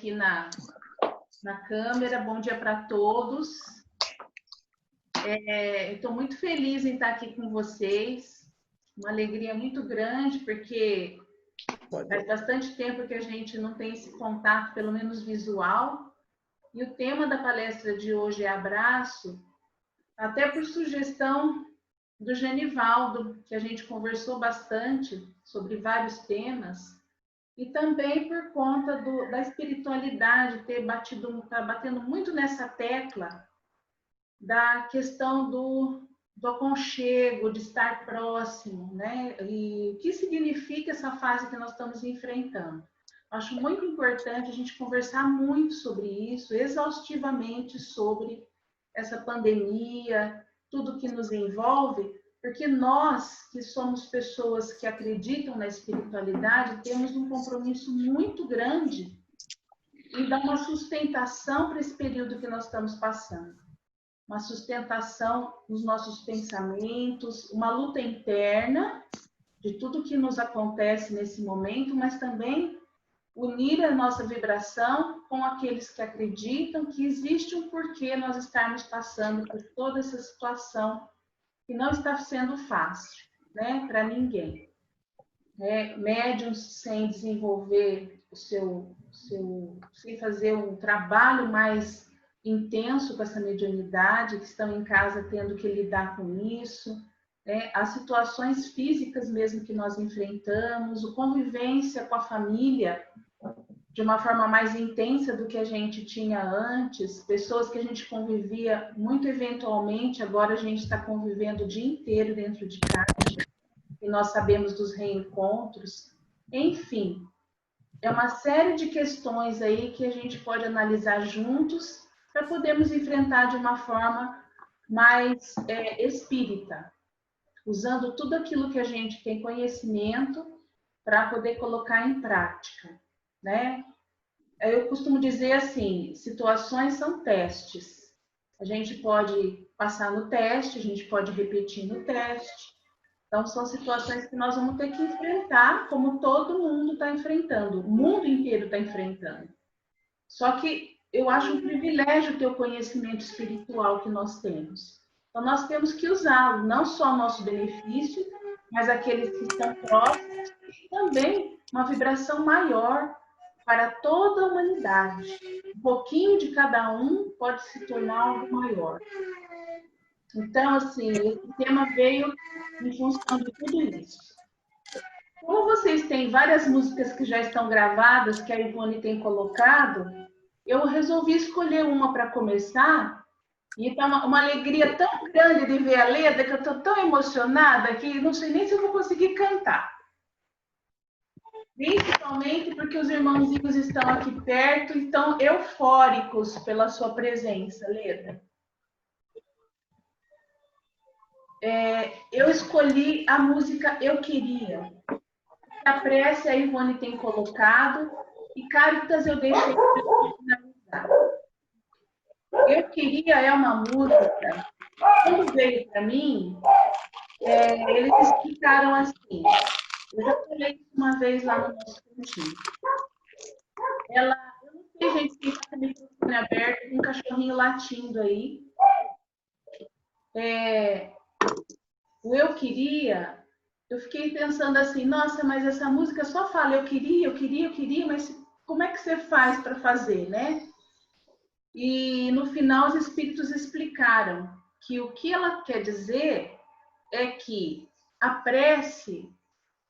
aqui na câmera. Bom dia para todos. Estou muito feliz em estar aqui com vocês. Uma alegria muito grande, porque faz bastante tempo que a gente não tem esse contato, pelo menos visual. E o tema da palestra de hoje é abraço, até por sugestão do Genivaldo, que a gente conversou bastante sobre vários temas, e também por conta da espiritualidade tá batendo muito nessa tecla da questão do aconchego, de estar próximo, né? E o que significa essa fase que nós estamos enfrentando. Acho muito importante a gente conversar muito sobre isso, exaustivamente sobre essa pandemia, tudo que nos envolve, porque nós, que somos pessoas que acreditam na espiritualidade, temos um compromisso muito grande em dar uma sustentação para esse período que nós estamos passando. Uma sustentação nos nossos pensamentos, uma luta interna de tudo que nos acontece nesse momento, mas também unir a nossa vibração com aqueles que acreditam que existe um porquê nós estarmos passando por toda essa situação que não está sendo fácil, né, para ninguém. Médiuns sem desenvolver sem fazer um trabalho mais intenso com essa mediunidade, que estão em casa tendo que lidar com isso, as situações físicas mesmo que nós enfrentamos, a convivência com a família de uma forma mais intensa do que a gente tinha antes, pessoas que a gente convivia muito eventualmente, agora a gente está convivendo o dia inteiro dentro de casa, e nós sabemos dos reencontros. Enfim, é uma série de questões aí que a gente pode analisar juntos para podermos enfrentar de uma forma mais espírita, usando tudo aquilo que a gente tem conhecimento para poder colocar em prática, né? Eu costumo dizer assim, situações são testes. A gente pode passar no teste, a gente pode repetir no teste. Então, são situações que nós vamos ter que enfrentar, como todo mundo está enfrentando, o mundo inteiro está enfrentando. Só que eu acho um privilégio ter o conhecimento espiritual que nós temos. Então, nós temos que usá-lo, não só ao nosso benefício, mas aqueles que estão próximos, e também uma vibração maior para toda a humanidade. Um pouquinho de cada um pode se tornar algo maior. Então, assim, esse tema veio em função de tudo isso. Como vocês têm várias músicas que já estão gravadas, que a Ivone tem colocado, eu resolvi escolher uma para começar, e tá uma alegria tão grande de ver a letra, que eu estou tão emocionada que não sei nem se eu vou conseguir cantar. Principalmente porque os irmãozinhos estão aqui perto e estão eufóricos pela sua presença, Leda. Eu escolhi a música Eu Queria. A prece a Ivone tem colocado e Caritas eu deixei para finalizar. Eu Queria é uma música, quando veio para mim, eles explicaram assim, eu já falei isso uma vez lá no nosso cantinho. Eu não sei, gente, quem está com o microfone aberto, um cachorrinho latindo aí. O Eu Queria, eu fiquei pensando assim, nossa, mas essa música só fala eu queria, mas como é que você faz para fazer, né? E no final os espíritos explicaram que o que ela quer dizer é que a prece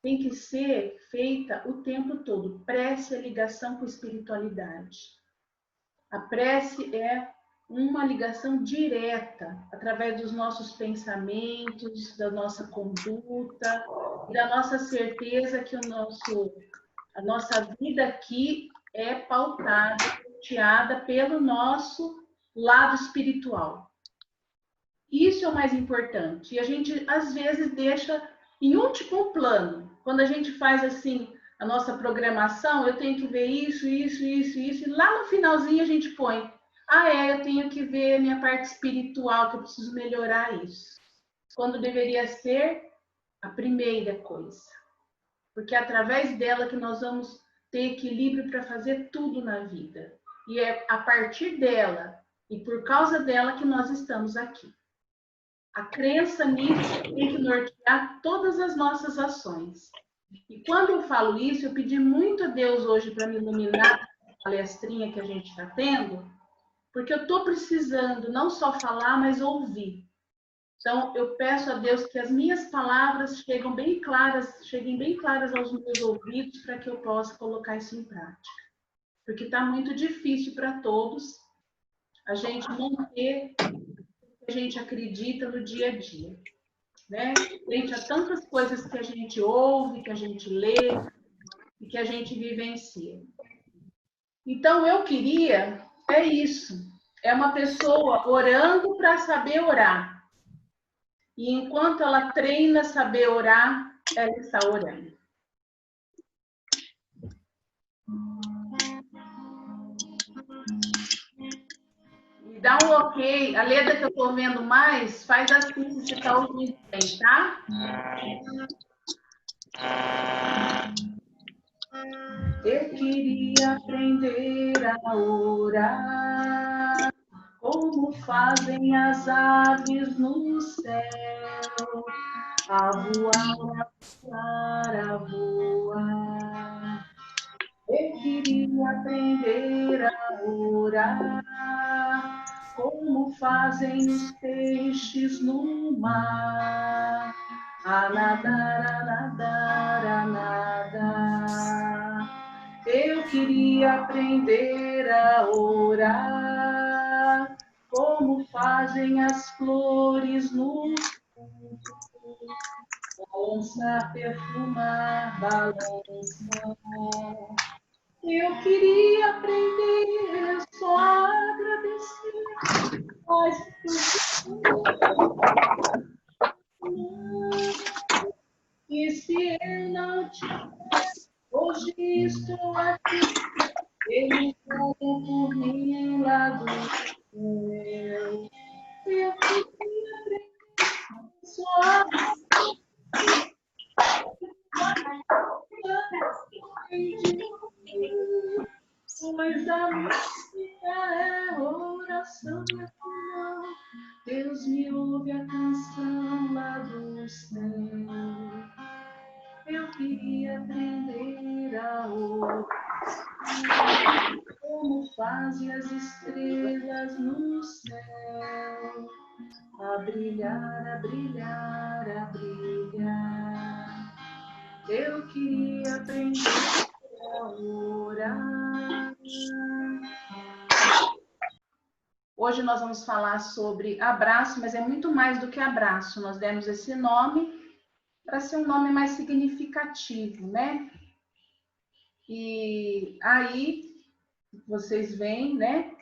tem que ser feita o tempo todo. Prece é ligação com a espiritualidade. A prece é uma ligação direta, através dos nossos pensamentos, da nossa conduta, da nossa certeza que a nossa vida aqui é pautada, norteada pelo nosso lado espiritual. Isso é o mais importante. E a gente, às vezes, deixa em último plano. Quando a gente faz assim a nossa programação, eu tenho que ver isso, e lá no finalzinho a gente põe, eu tenho que ver a minha parte espiritual, que eu preciso melhorar isso. Quando deveria ser a primeira coisa. Porque é através dela que nós vamos ter equilíbrio para fazer tudo na vida. E é a partir dela e por causa dela que nós estamos aqui. A crença nisso tem que nortear todas as nossas ações. E quando eu falo isso, eu pedi muito a Deus hoje para me iluminar a palestrinha que a gente está tendo, porque eu estou precisando não só falar, mas ouvir. Então, eu peço a Deus que as minhas palavras cheguem bem claras aos meus ouvidos para que eu possa colocar isso em prática. Porque está muito difícil para todos a gente manter o que a gente acredita no dia a dia, né? Frente a tantas coisas que a gente ouve, que a gente lê e que a gente vivencia. Então, eu queria, é isso, é uma pessoa orando para saber orar. E enquanto ela treina saber orar, ela está orando. Me dá um ok. A letra que eu estou vendo mais, faz assim se você está ouvindo bem, tá? Eu queria aprender a orar, como fazem as aves no céu, a voar, a voar. Eu queria aprender a orar, como fazem os peixes no mar, a nadar, a nadar, a nadar. Eu queria aprender a orar, como fazem as flores no balançar, perfumar, balançar. Eu queria aprender só a agradecer, mas e se eu não tivesse, hoje estou aqui, ele falou por mim lá do céu. Eu queria aprender só a pois a música é oração, Deus me ouve a canção lá do céu. Eu queria aprender a orar, como fazem as estrelas no céu, a brilhar, a brilhar, a brilhar. Eu queria aprender a orar. Hoje nós vamos falar sobre abraço, mas é muito mais do que abraço. Nós demos esse nome para ser um nome mais significativo, né? E aí vocês veem, né?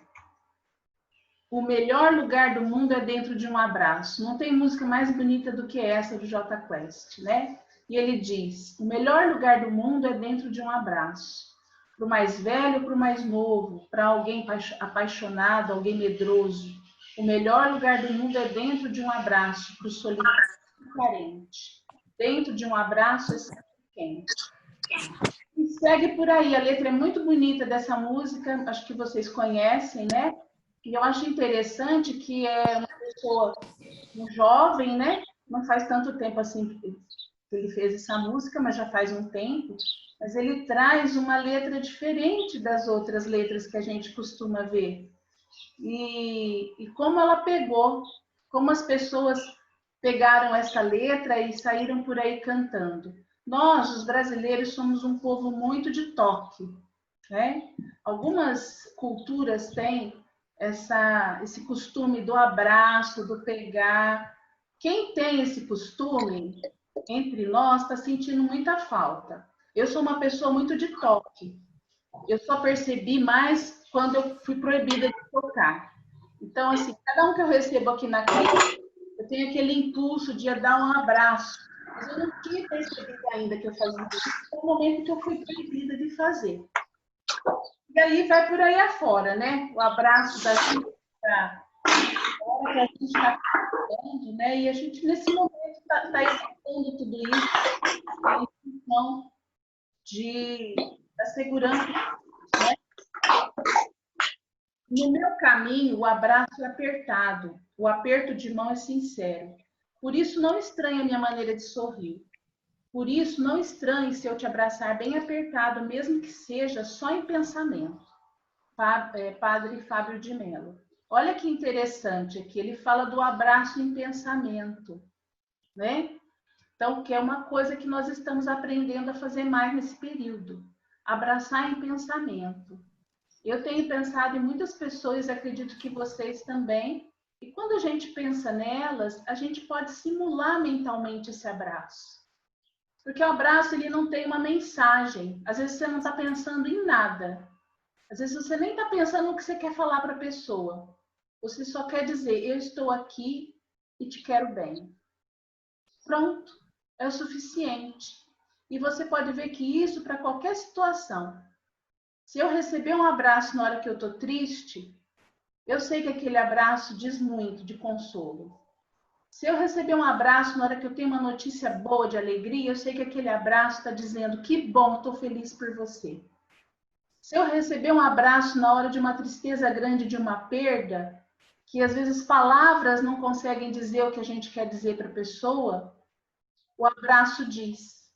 O melhor lugar do mundo é dentro de um abraço. Não tem música mais bonita do que essa do Jota Quest, né? E ele diz: o melhor lugar do mundo é dentro de um abraço. Para o mais velho, para o mais novo, para alguém apaixonado, alguém medroso. O melhor lugar do mundo é dentro de um abraço, para o solitário e carente. Dentro de um abraço é sempre quente. E segue por aí, a letra é muito bonita dessa música, acho que vocês conhecem, né? E eu acho interessante que é uma pessoa, um jovem, né? Não faz tanto tempo assim que ele fez essa música, mas já faz um tempo. Mas ele traz uma letra diferente das outras letras que a gente costuma ver. E como ela pegou, como as pessoas pegaram essa letra e saíram por aí cantando. Nós, os brasileiros, somos um povo muito de toque, né? Algumas culturas têm esse costume do abraço, do pegar. Quem tem esse costume entre nós está sentindo muita falta. Eu sou uma pessoa muito de toque. Eu só percebi mais quando eu fui proibida de tocar. Então, assim, cada um que eu recebo aqui na clínica, eu tenho aquele impulso de dar um abraço. Mas eu não tinha percebido ainda que eu fazia isso. Foi o momento que eu fui proibida de fazer. E aí vai por aí afora, né? O abraço da gente para hora que a gente está falando, né? E a gente, nesse momento, está escutando tudo isso em função da segurança, né? No meu caminho, o abraço é apertado, o aperto de mão é sincero. Por isso, não estranhe a minha maneira de sorrir. Por isso, não estranhe se eu te abraçar bem apertado, mesmo que seja só em pensamento. Padre Fábio de Mello. Olha que interessante aqui, ele fala do abraço em pensamento, né? Então, que é uma coisa que nós estamos aprendendo a fazer mais nesse período. Abraçar em pensamento. Eu tenho pensado em muitas pessoas, acredito que vocês também, e quando a gente pensa nelas, a gente pode simular mentalmente esse abraço. Porque o abraço, ele não tem uma mensagem. Às vezes você não está pensando em nada. Às vezes você nem está pensando no que você quer falar para a pessoa. Você só quer dizer, eu estou aqui e te quero bem. Pronto, é o suficiente. E você pode ver que isso para qualquer situação. Se eu receber um abraço na hora que eu estou triste, eu sei que aquele abraço diz muito de consolo. Se eu receber um abraço na hora que eu tenho uma notícia boa de alegria, eu sei que aquele abraço está dizendo que bom, estou feliz por você. Se eu receber um abraço na hora de uma tristeza grande, de uma perda, que às vezes palavras não conseguem dizer o que a gente quer dizer para a pessoa, o abraço diz,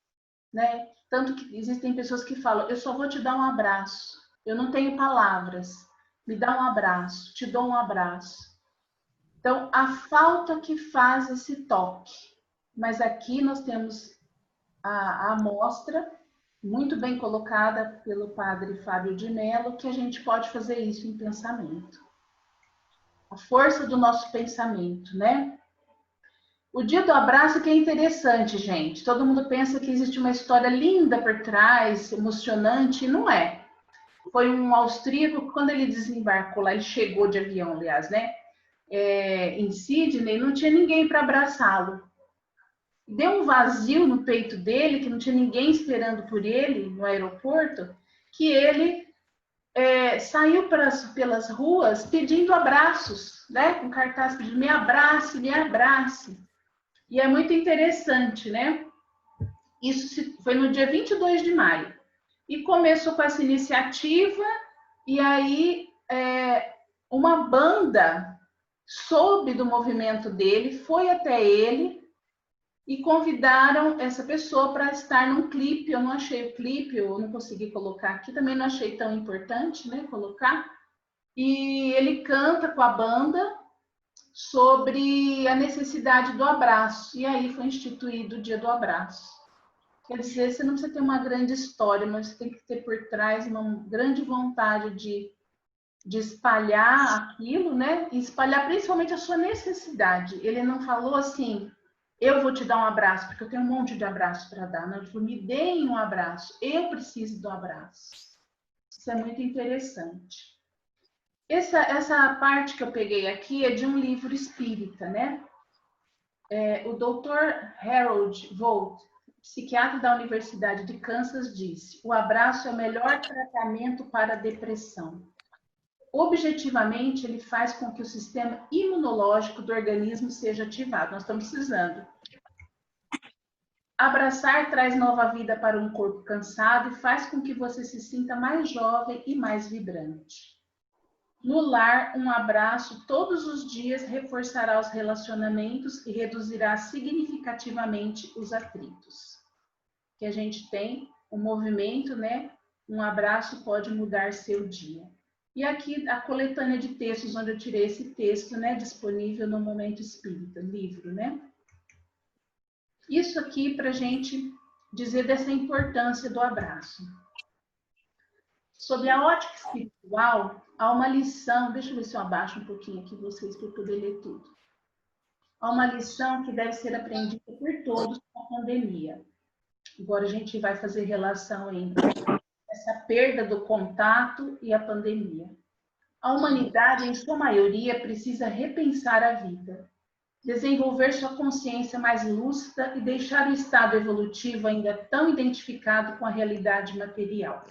né? Tanto que existem pessoas que falam, eu só vou te dar um abraço, eu não tenho palavras, me dá um abraço, te dou um abraço. Então, a falta que faz esse toque. Mas aqui nós temos a amostra, muito bem colocada pelo padre Fábio de Mello, que a gente pode fazer isso em pensamento. A força do nosso pensamento, né? O dia do abraço que é interessante, gente. Todo mundo pensa que existe uma história linda por trás, emocionante, e não é. Foi um austríaco que, quando ele desembarcou lá, ele chegou de avião, aliás, né? Em Sydney, não tinha ninguém para abraçá-lo. Deu um vazio no peito dele, que não tinha ninguém esperando por ele no aeroporto, que ele saiu pelas ruas pedindo abraços, né? Com cartaz pedindo, me abrace, me abrace. E é muito interessante, né? Isso foi no dia 22 de maio. E começou com essa iniciativa, e aí uma banda soube do movimento dele, foi até ele, e convidaram essa pessoa para estar num clipe. Eu não achei o clipe, eu não consegui colocar aqui, também não achei tão importante, né, colocar. E ele canta com a banda sobre a necessidade do abraço. E aí foi instituído o Dia do Abraço. Quer dizer, você não precisa ter uma grande história, mas você tem que ter por trás uma grande vontade de espalhar aquilo, né? E espalhar principalmente a sua necessidade. Ele não falou assim, eu vou te dar um abraço, porque eu tenho um monte de abraço para dar. Não, ele falou, me deem um abraço, eu preciso do abraço. Isso é muito interessante. Essa parte que eu peguei aqui é de um livro espírita, né? O Dr. Harold Volt, psiquiatra da Universidade de Kansas, disse: o abraço é o melhor tratamento para a depressão. Objetivamente, ele faz com que o sistema imunológico do organismo seja ativado. Nós estamos precisando. Abraçar traz nova vida para um corpo cansado e faz com que você se sinta mais jovem e mais vibrante. No lar, um abraço todos os dias reforçará os relacionamentos e reduzirá significativamente os atritos. Que a gente tem um movimento, né? Um abraço pode mudar seu dia. E aqui a coletânea de textos onde eu tirei esse texto, né, disponível no Momento Espírita, livro, né? Isso aqui para a gente dizer dessa importância do abraço. Sob a ótica espiritual, há uma lição, deixa eu ver se eu abaixo um pouquinho aqui vocês para eu poder ler tudo. Há uma lição que deve ser aprendida por todos com a pandemia. Agora a gente vai fazer relação entre essa perda do contato e a pandemia. A humanidade, em sua maioria, precisa repensar a vida, desenvolver sua consciência mais lúcida e deixar o estado evolutivo ainda tão identificado com a realidade material.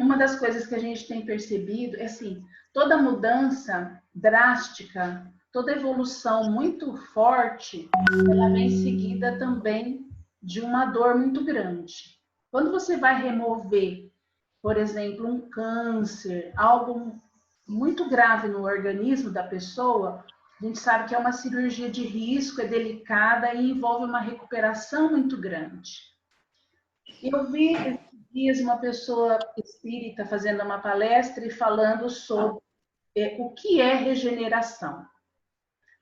Uma das coisas que a gente tem percebido é assim, toda mudança drástica, toda evolução muito forte, ela vem seguida também de uma dor muito grande. Quando você vai remover por exemplo, um câncer, algo muito grave no organismo da pessoa, a gente sabe que é uma cirurgia de risco, é delicada e envolve uma recuperação muito grande. Eu vi esses dias uma pessoa espírita fazendo uma palestra e falando sobre o que é regeneração.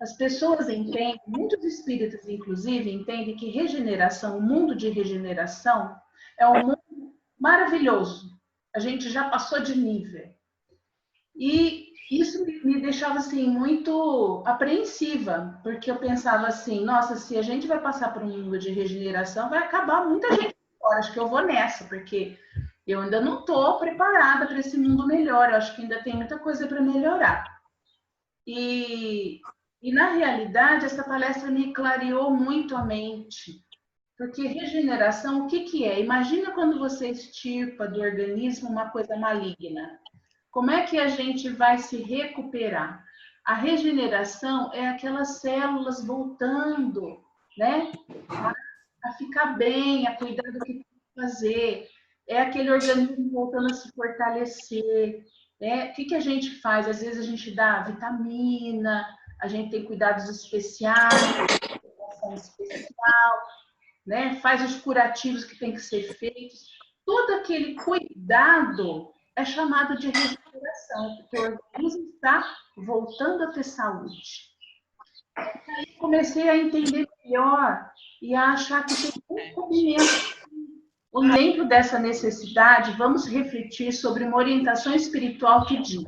As pessoas entendem, muitos espíritas, inclusive, entendem que regeneração, o mundo de regeneração, é um mundo maravilhoso. A gente já passou de nível. E isso me deixava assim muito apreensiva, porque eu pensava assim, nossa, se a gente vai passar por um mundo de regeneração, vai acabar muita gente fora. Acho que eu vou nessa, porque eu ainda não estou preparada para esse mundo melhor. Eu acho que ainda tem muita coisa para melhorar. E na realidade, essa palestra me clareou muito a mente. Porque regeneração, o que é? Imagina quando você extirpa do organismo uma coisa maligna. Como é que a gente vai se recuperar? A regeneração é aquelas células voltando, né? A ficar bem, a cuidar do que tem que fazer. É aquele organismo voltando a se fortalecer. Né? O que a gente faz? Às vezes a gente dá vitamina, a gente tem cuidados especiais, especial, né? Faz os curativos que tem que ser feitos. Todo aquele cuidado é chamado de regeneração, porque o organismo está voltando a ter saúde. Aí comecei a entender melhor e a achar que tem um cabimento. Dentro dessa necessidade, vamos refletir sobre uma orientação espiritual que diz: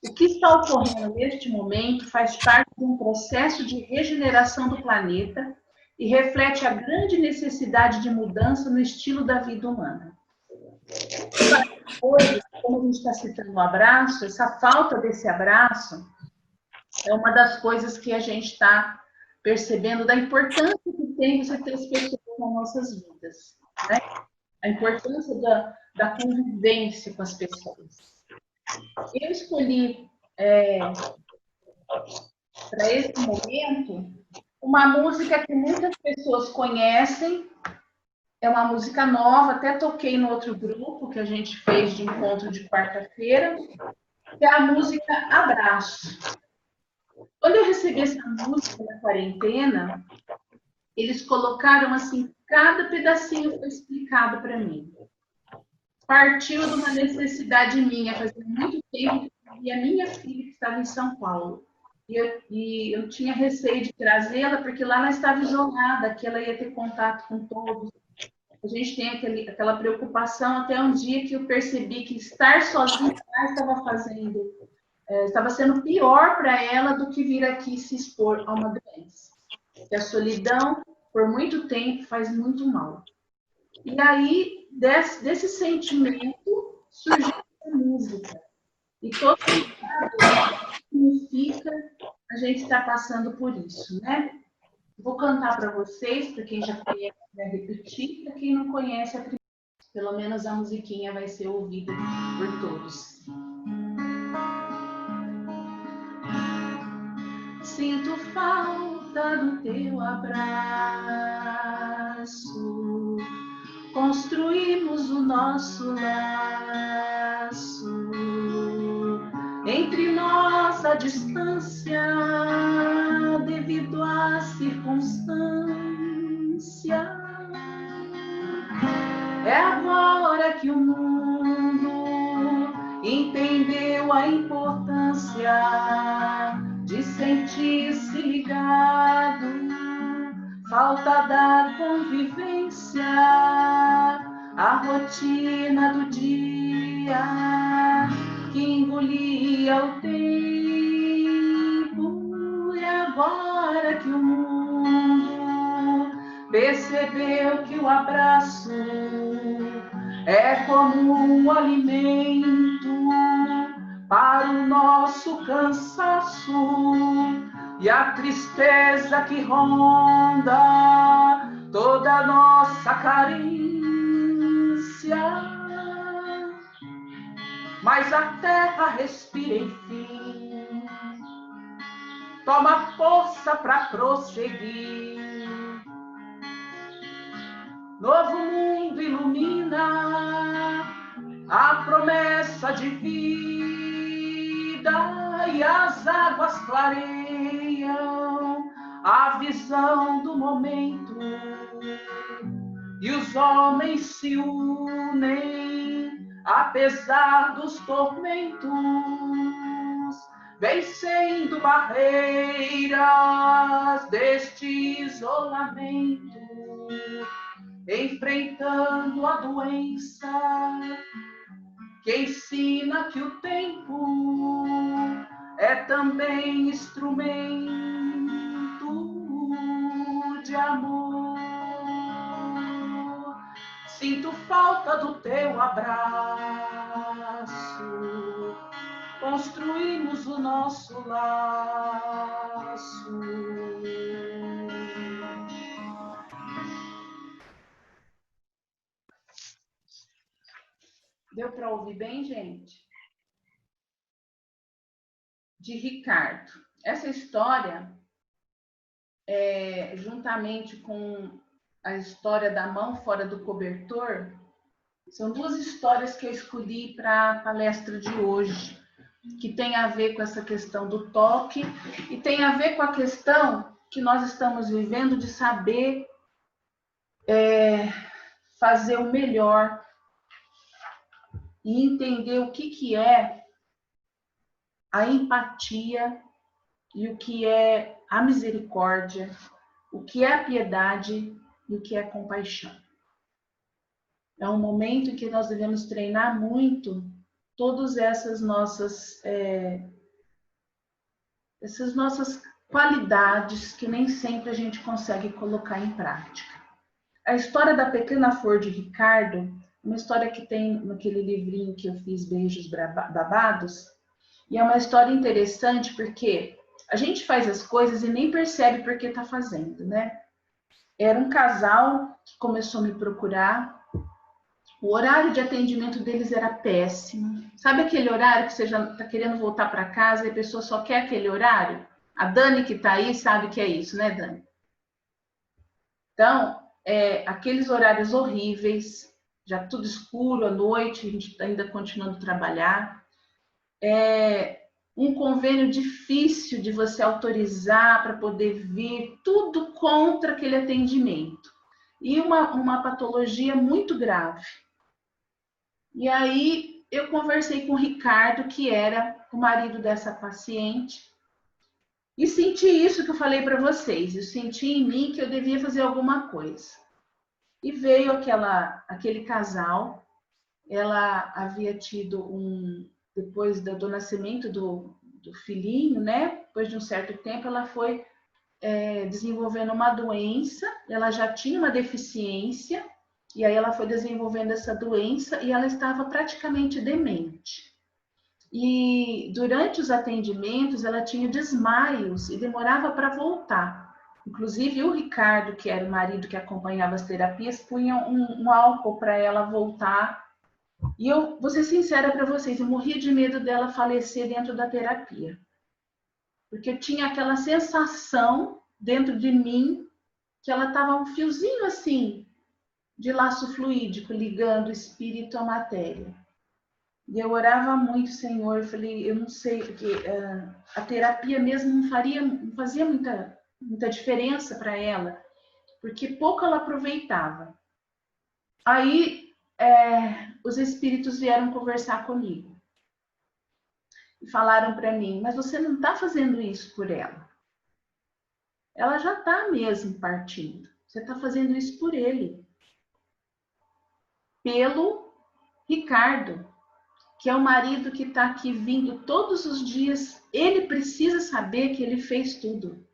o que está ocorrendo neste momento faz parte de um processo de regeneração do planeta e reflete a grande necessidade de mudança no estilo da vida humana. Hoje, como a gente está citando o abraço, essa falta desse abraço é uma das coisas que a gente está percebendo da importância que tem você ter as pessoas nas nossas vidas, né? A importância da convivência com as pessoas. Eu escolhi para esse momento uma música que muitas pessoas conhecem, é uma música nova, até toquei no outro grupo que a gente fez de encontro de quarta-feira, que é a música Abraço. Quando eu recebi essa música na quarentena, eles colocaram assim, cada pedacinho foi explicado para mim. Partiu de uma necessidade minha, fazia muito tempo que a minha filha que estava em São Paulo. E eu tinha receio de trazê-la, porque lá ela estava isolada, que ela ia ter contato com todos. A gente tem aquela preocupação até um dia que eu percebi que estar sozinha estava sendo pior para ela do que vir aqui se expor a uma doença. Que a solidão, por muito tempo, faz muito mal. E aí, desse sentimento, surgiu a música. E todo mundo significa a gente está passando por isso, né? Vou cantar para vocês, para quem já conhece, vai repetir, para quem não conhece, pelo menos a musiquinha vai ser ouvida por todos. Sinto falta do teu abraço, construímos o nosso laço, entre nós a distância devido à circunstância. É agora que o mundo entendeu a importância de sentir-se ligado, falta da convivência, a rotina do dia que engolia o tempo. E agora que o mundo percebeu que o abraço é como um alimento para o nosso cansaço e a tristeza que ronda toda a nossa carência. Mas a terra respira enfim, toma força para prosseguir. Novo mundo ilumina a promessa de vida e as águas clareiam a visão do momento e os homens se unem apesar dos tormentos, vencendo barreiras deste isolamento, enfrentando a doença que ensina que o tempo é também instrumento de amor. Sinto falta do teu abraço, construímos o nosso laço. Deu para ouvir bem, gente? De Ricardo. Essa história, juntamente com a história da mão fora do cobertor, são duas histórias que eu escolhi para a palestra de hoje, que tem a ver com essa questão do toque e tem a ver com a questão que nós estamos vivendo de saber fazer o melhor e entender o que é a empatia e o que é a misericórdia, o que é a piedade e o que é a compaixão. É um momento em que nós devemos treinar muito todas essas nossas qualidades que nem sempre a gente consegue colocar em prática. A história da pequena flor de Ricardo, uma história que tem naquele livrinho que eu fiz, Beijos Babados, e é uma história interessante porque a gente faz as coisas e nem percebe por que está fazendo, né? Era um casal que começou a me procurar. O horário de atendimento deles era péssimo. Sabe aquele horário que você já está querendo voltar para casa e a pessoa só quer aquele horário? A Dani que está aí sabe que é isso, né, Dani? Então, aqueles horários horríveis, já tudo escuro à noite, a gente ainda continuando a trabalhar. Um convênio difícil de você autorizar para poder vir, tudo contra aquele atendimento. E uma patologia muito grave. E aí eu conversei com o Ricardo, que era o marido dessa paciente, e senti isso que eu falei para vocês. Eu senti em mim que eu devia fazer alguma coisa. E veio aquele casal, ela havia tido depois do nascimento do filhinho, né? Depois de um certo tempo, ela foi desenvolvendo uma doença, ela já tinha uma deficiência, e aí ela foi desenvolvendo essa doença e ela estava praticamente demente. E durante os atendimentos, ela tinha desmaios e demorava para voltar. Inclusive, o Ricardo, que era o marido que acompanhava as terapias, punha um álcool para ela voltar. E eu vou ser sincera para vocês, eu morria de medo dela falecer dentro da terapia. Porque eu tinha aquela sensação dentro de mim que ela estava um fiozinho assim de laço fluídico ligando o espírito à matéria. E eu orava muito, Senhor, eu falei, eu não sei, porque a terapia mesmo não fazia muita diferença para ela, porque pouco ela aproveitava. Aí os espíritos vieram conversar comigo e falaram para mim, mas você não está fazendo isso por ela. Ela já está mesmo partindo. Você está fazendo isso por ele. Pelo Ricardo, que é o marido que está aqui vindo todos os dias. Ele precisa saber que ele fez tudo.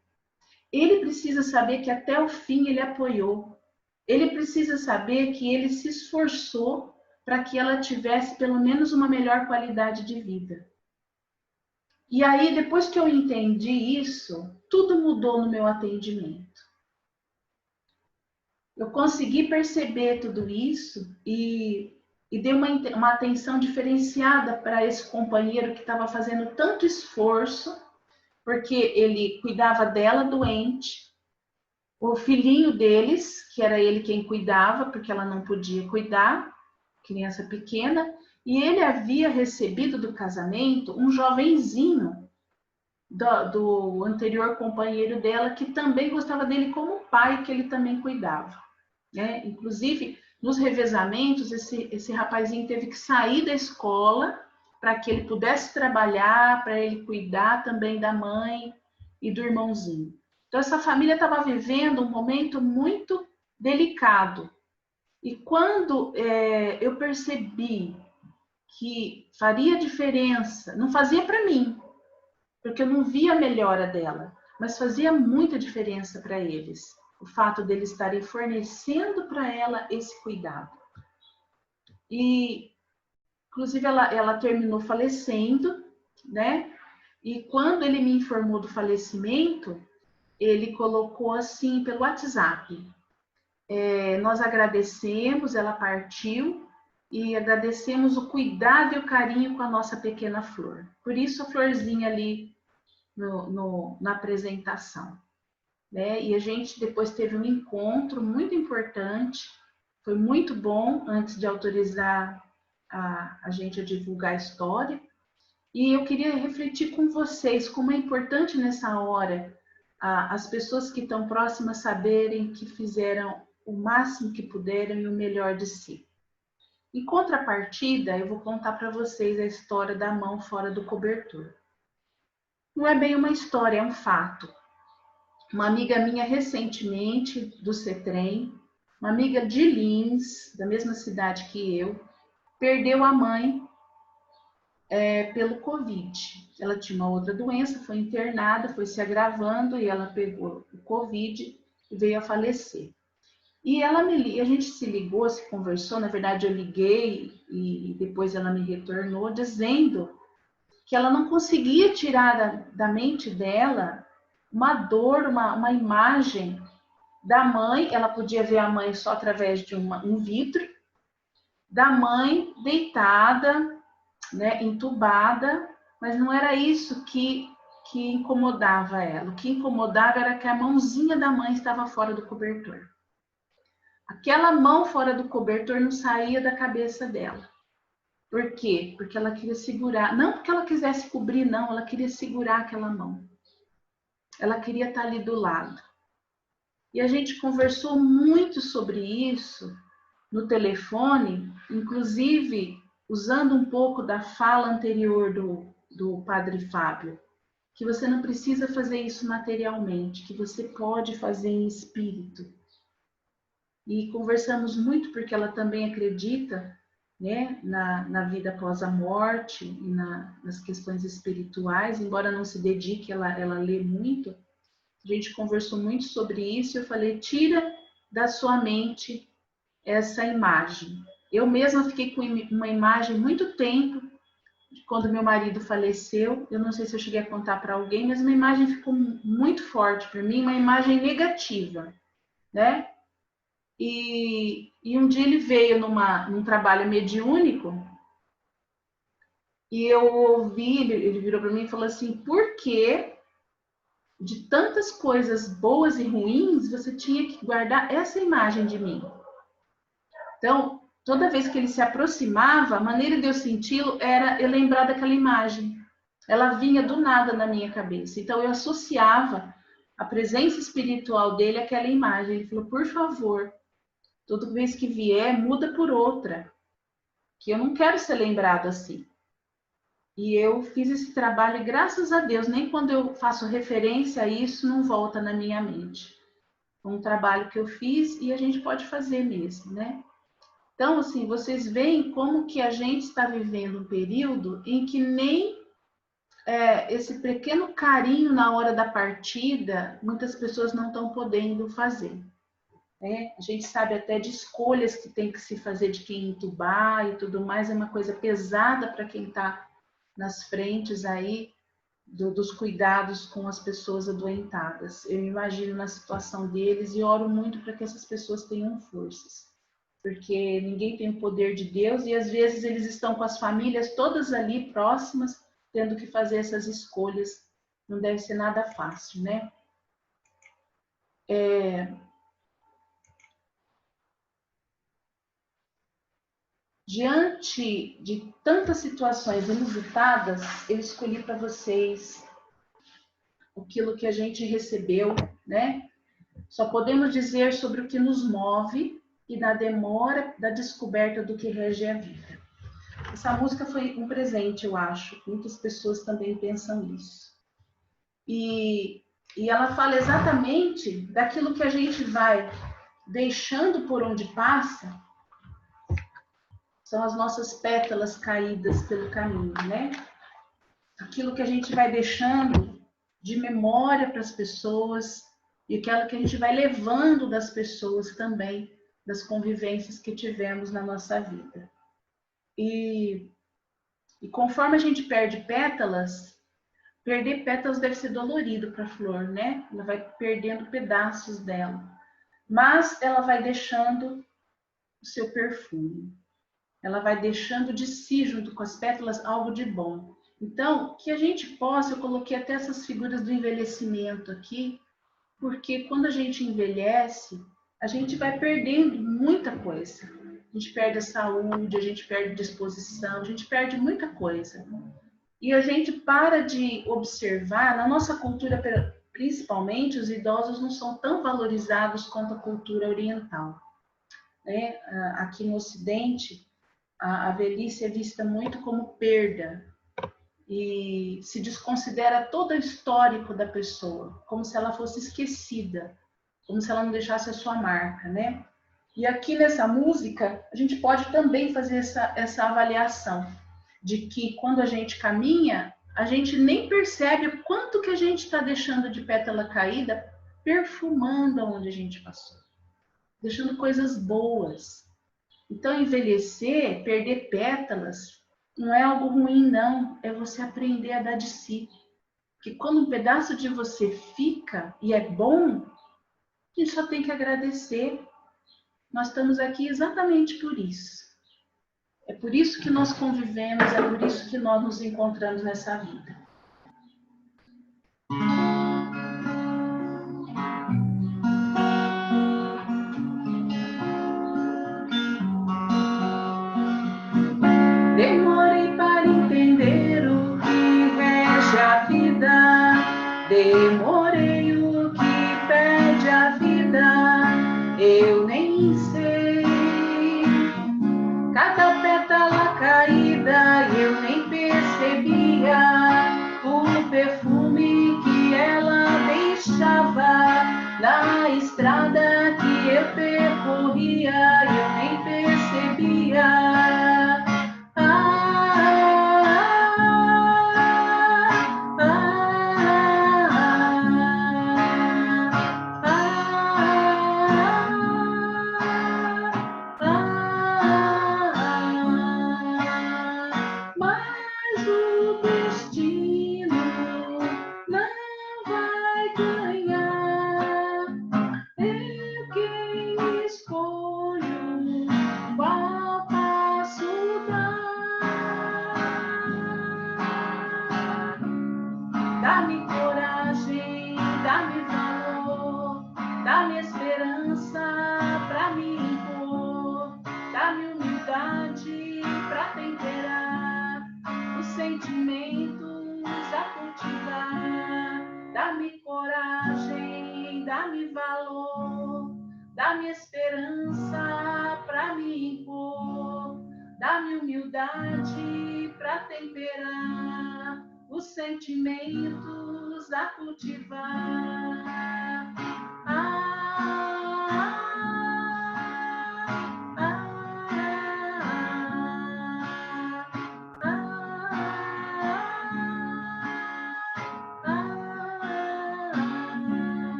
Ele precisa saber que até o fim ele apoiou. Ele precisa saber que ele se esforçou para que ela tivesse pelo menos uma melhor qualidade de vida. E aí, depois que eu entendi isso, tudo mudou no meu atendimento. Eu consegui perceber tudo isso e dei uma atenção diferenciada para esse companheiro que estava fazendo tanto esforço, porque ele cuidava dela doente, o filhinho deles, que era ele quem cuidava, porque ela não podia cuidar, criança pequena, E ele havia recebido do casamento um jovenzinho do anterior companheiro dela, que também gostava dele como pai, que ele também cuidava, né? Inclusive, nos revezamentos, esse rapazinho teve que sair da escola para que ele pudesse trabalhar, para ele cuidar também da mãe e do irmãozinho. Então, essa família estava vivendo um momento muito delicado. E quando eu percebi que faria diferença, não fazia para mim, porque eu não via a melhora dela, mas fazia muita diferença para eles, o fato deles estarem fornecendo para ela esse cuidado. E, inclusive, ela terminou falecendo, né? E quando ele me informou do falecimento, ele colocou assim pelo WhatsApp: nós agradecemos, ela partiu, e agradecemos o cuidado e o carinho com a nossa pequena flor. Por isso a florzinha ali na apresentação, né? E a gente depois teve um encontro muito importante, foi muito bom antes de autorizar a gente a divulgar a história. E eu queria refletir com vocês como é importante nessa hora as pessoas que estão próximas saberem que fizeram o máximo que puderam e o melhor de si. Em contrapartida, eu vou contar para vocês a história da mão fora do cobertor. Não é bem uma história, é um fato. Uma amiga minha recentemente do CETREM, uma amiga de Lins, da mesma cidade que eu, perdeu a mãe pelo Covid. Ela tinha uma outra doença, foi internada, foi se agravando e ela pegou o Covid e veio a falecer. E a gente se ligou, se conversou, na verdade eu liguei e depois ela me retornou dizendo que ela não conseguia tirar da mente dela uma dor, uma imagem da mãe. Ela podia ver a mãe só através de um vidro, da mãe deitada, né, entubada, mas não era isso que incomodava ela. O que incomodava era que a mãozinha da mãe estava fora do cobertor. Aquela mão fora do cobertor não saía da cabeça dela. Por quê? Porque ela queria segurar, não porque ela quisesse cobrir, não, ela queria segurar aquela mão. Ela queria estar ali do lado. E a gente conversou muito sobre isso no telefone, inclusive usando um pouco da fala anterior do Padre Fábio, que você não precisa fazer isso materialmente, que você pode fazer em espírito. E conversamos muito porque ela também acredita, né, na vida após a morte e nas questões espirituais, embora não se dedique, ela lê muito. A gente conversou muito sobre isso e eu falei: tira da sua mente essa imagem. Eu mesma fiquei com uma imagem muito tempo, quando meu marido faleceu. Eu não sei se eu cheguei a contar para alguém, mas uma imagem ficou muito forte para mim, uma imagem negativa, né? E um dia ele veio num trabalho mediúnico e eu ouvi, ele virou para mim e falou assim: por que de tantas coisas boas e ruins você tinha que guardar essa imagem de mim? Então, toda vez que ele se aproximava, a maneira de eu senti-lo era eu lembrar daquela imagem. Ela vinha do nada na minha cabeça. Então, eu associava a presença espiritual dele àquela imagem. Ele falou: por favor, toda vez que vier, muda por outra, que eu não quero ser lembrado assim. E eu fiz esse trabalho e, graças a Deus, nem quando eu faço referência a isso, não volta na minha mente. Foi um trabalho que eu fiz e a gente pode fazer mesmo, né? Então, assim, vocês veem como que a gente está vivendo um período em que nem esse pequeno carinho na hora da partida, muitas pessoas não estão podendo fazer. Né? A gente sabe até de escolhas que tem que se fazer de quem entubar e tudo mais, é uma coisa pesada para quem está nas frentes aí dos cuidados com as pessoas adoentadas. Eu me imagino na situação deles e oro muito para que essas pessoas tenham forças. Porque ninguém tem o poder de Deus e às vezes eles estão com as famílias todas ali próximas, tendo que fazer essas escolhas. Não deve ser nada fácil, né? Diante de tantas situações inusitadas, eu escolhi para vocês aquilo que a gente recebeu, né? Só podemos dizer sobre o que nos move e na demora da descoberta do que rege a vida. Essa música foi um presente, eu acho. Muitas pessoas também pensam isso. E ela fala exatamente daquilo que a gente vai deixando por onde passa, são as nossas pétalas caídas pelo caminho, né? Aquilo que a gente vai deixando de memória para as pessoas e aquilo que a gente vai levando das pessoas também, das convivências que tivemos na nossa vida. E conforme a gente perde pétalas, perder pétalas deve ser dolorido para a flor, né? Ela vai perdendo pedaços dela, mas ela vai deixando o seu perfume. Ela vai deixando de si, junto com as pétalas, algo de bom. Então, que a gente possa, eu coloquei até essas figuras do envelhecimento aqui, porque quando a gente envelhece, a gente vai perdendo muita coisa. A gente perde a saúde, a gente perde a disposição, a gente perde muita coisa. E a gente para de observar, na nossa cultura, principalmente, os idosos não são tão valorizados quanto a cultura oriental, né? Aqui no Ocidente, a velhice é vista muito como perda e se desconsidera todo o histórico da pessoa, como se ela fosse esquecida, como se ela não deixasse a sua marca, né? E aqui nessa música, a gente pode também fazer essa avaliação de que quando a gente caminha, a gente nem percebe o quanto que a gente está deixando de pétala caída, perfumando onde a gente passou, deixando coisas boas. Então, envelhecer, perder pétalas, não é algo ruim, não. É você aprender a dar de si. Porque quando um pedaço de você fica e é bom, a gente só tem que agradecer. Nós estamos aqui exatamente por isso. É por isso que nós convivemos, é por isso que nós nos encontramos nessa vida. Demorei para entender o que rege a vida. Demorei o que perde a vida. Eu nem sei. Cada pétala caída eu nem percebia o perfume que ela deixava na estrada que eu percorria. Eu nem percebia. Mas o destino não vai ganhar. Eu quem escolho qual passo dar. Dá-me coragem, dá-me valor, dá-me esperança pra me impor, dá-me humildade pra temperar os sentimentos a cultivar. Dá-me coragem, dá-me valor, dá-me esperança pra me impor, dá-me humildade pra temperar os sentimentos a cultivar.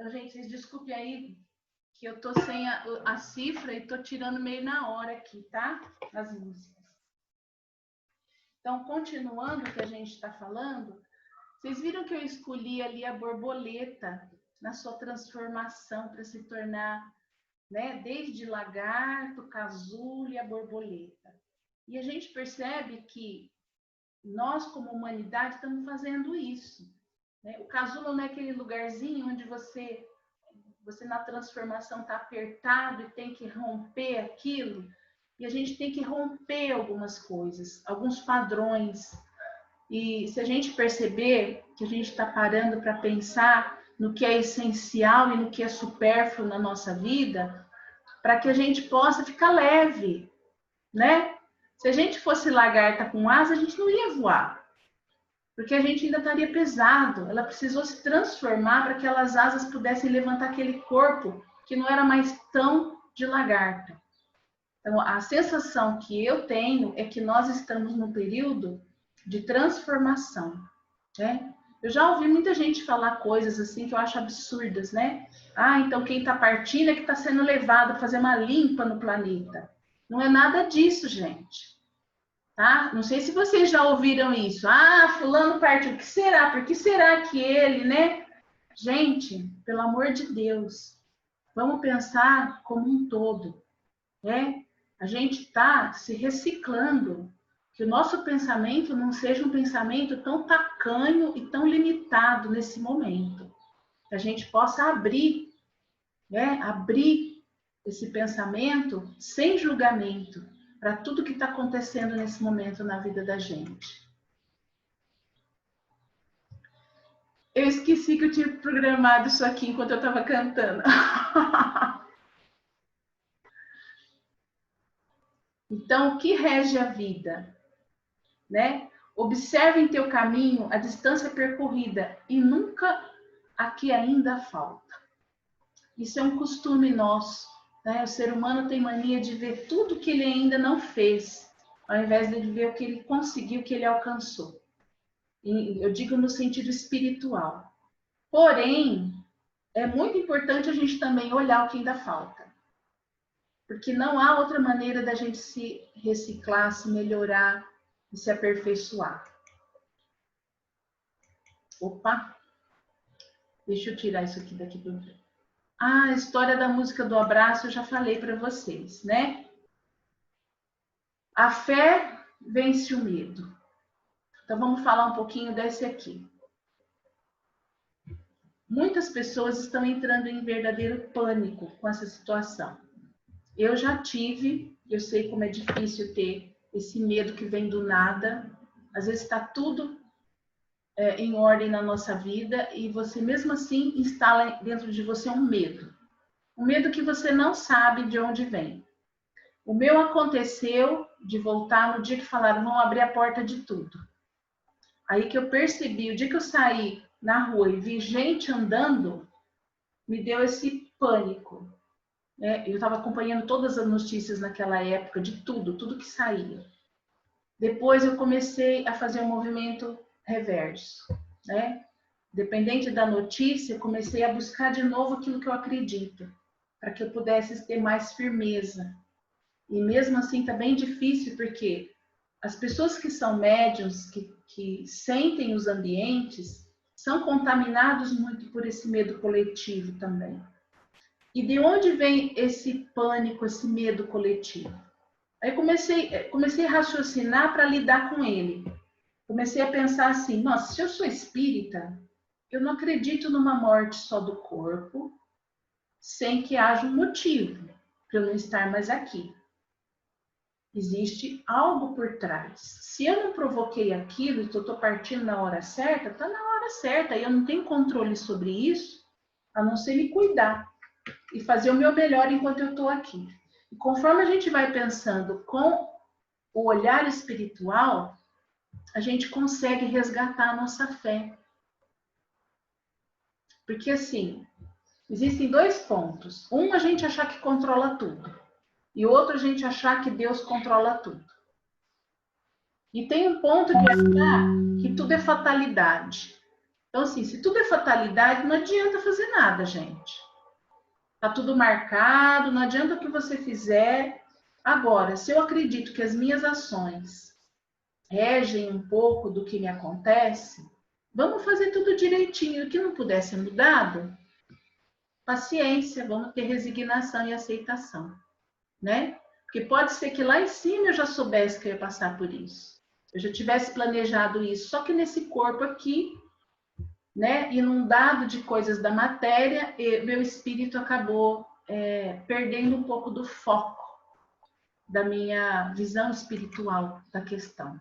Gente, vocês desculpem aí que eu tô sem a cifra e tô tirando meio na hora aqui, tá? As músicas. Então, continuando o que a gente está falando, vocês viram que eu escolhi ali a borboleta na sua transformação para se tornar, né, desde lagarto, casulo e a borboleta. E a gente percebe que nós, como humanidade, estamos fazendo isso, né? O casulo não é aquele lugarzinho onde você você na transformação está apertado e tem que romper aquilo. E a gente tem que romper algumas coisas, alguns padrões. E se a gente perceber que a gente está parando para pensar no que é essencial e no que é supérfluo na nossa vida, para que a gente possa ficar leve, né? Se a gente fosse lagarta com asa, a gente não ia voar, porque a gente ainda estaria pesado. Ela precisou se transformar para que aquelas asas pudessem levantar aquele corpo que não era mais tão de lagarta. Então, a sensação que eu tenho é que nós estamos num período de transformação, né? Eu já ouvi muita gente falar coisas assim que eu acho absurdas, né? Ah, então quem está partindo é que está sendo levado a fazer uma limpa no planeta. Não é nada disso, gente. Tá? Não sei se vocês já ouviram isso. Ah, fulano partiu. O que será? Por que será que ele, né? Gente, pelo amor de Deus, vamos pensar como um todo, né? A gente está se reciclando. Que o nosso pensamento não seja um pensamento tão tacanho e tão limitado nesse momento. Que a gente possa abrir, né? Abrir esse pensamento sem julgamento para tudo que está acontecendo nesse momento na vida da gente. Eu esqueci que eu tinha programado isso aqui enquanto eu estava cantando. Então, o que rege a vida? Né? Observe em teu caminho a distância percorrida e nunca a que ainda falta. Isso é um costume nosso, né? O ser humano tem mania de ver tudo que ele ainda não fez, ao invés de ver o que ele conseguiu, o que ele alcançou. E eu digo no sentido espiritual. Porém, é muito importante a gente também olhar o que ainda falta. Porque não há outra maneira da gente se reciclar, se melhorar e se aperfeiçoar. Opa! Deixa eu tirar isso aqui daqui para ver. Ah, a história da música do abraço eu já falei para vocês, né? A fé vence o medo. Então vamos falar um pouquinho desse aqui. Muitas pessoas estão entrando em verdadeiro pânico com essa situação. Eu já tive, eu sei como é difícil ter esse medo que vem do nada. Às vezes está tudo em ordem na nossa vida e você mesmo assim instala dentro de você um medo. Um medo que você não sabe de onde vem. O meu aconteceu de voltar no dia que falaram, vão abrir a porta de tudo. Aí que eu percebi, o dia que eu saí na rua e vi gente andando, me deu esse pânico. Eu estava acompanhando todas as notícias naquela época, de tudo que saía. Depois eu comecei a fazer um movimento reverso, né? Dependente da notícia, eu comecei a buscar de novo aquilo que eu acredito, para que eu pudesse ter mais firmeza. E mesmo assim está bem difícil, porque as pessoas que são médiums, que sentem os ambientes, são contaminados muito por esse medo coletivo também. E de onde vem esse pânico, esse medo coletivo? Aí comecei a raciocinar para lidar com ele. Comecei a pensar assim, nossa, se eu sou espírita, eu não acredito numa morte só do corpo, sem que haja um motivo para eu não estar mais aqui. Existe algo por trás. Se eu não provoquei aquilo e eu estou partindo na hora certa, está na hora certa. E eu não tenho controle sobre isso, a não ser me cuidar e fazer o meu melhor enquanto eu estou aqui. E conforme a gente vai pensando com o olhar espiritual, a gente consegue resgatar a nossa fé. Porque assim, existem dois pontos. Um, a gente achar que controla tudo. E outro, a gente achar que Deus controla tudo. E tem um ponto de achar que tudo é fatalidade. Então, assim, se tudo é fatalidade, não adianta fazer nada, gente. Tá tudo marcado, não adianta o que você fizer. Agora, se eu acredito que as minhas ações regem um pouco do que me acontece, vamos fazer tudo direitinho. O que não puder ser mudado, paciência, vamos ter resignação e aceitação. Né? Porque pode ser que lá em cima eu já soubesse que eu ia passar por isso. Eu já tivesse planejado isso. Só que nesse corpo aqui, né, inundado de coisas da matéria, e meu espírito acabou perdendo um pouco do foco da minha visão espiritual da questão.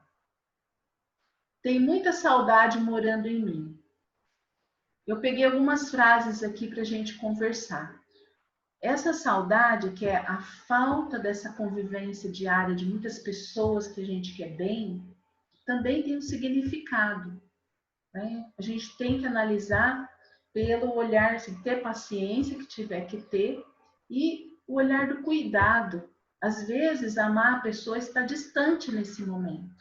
Tem muita saudade morando em mim. Eu peguei algumas frases aqui para a gente conversar. Essa saudade, que é a falta dessa convivência diária de muitas pessoas que a gente quer bem, também tem um significado, né? A gente tem que analisar pelo olhar, assim, ter paciência que tiver que ter, e o olhar do cuidado. Às vezes, amar a pessoa está distante nesse momento.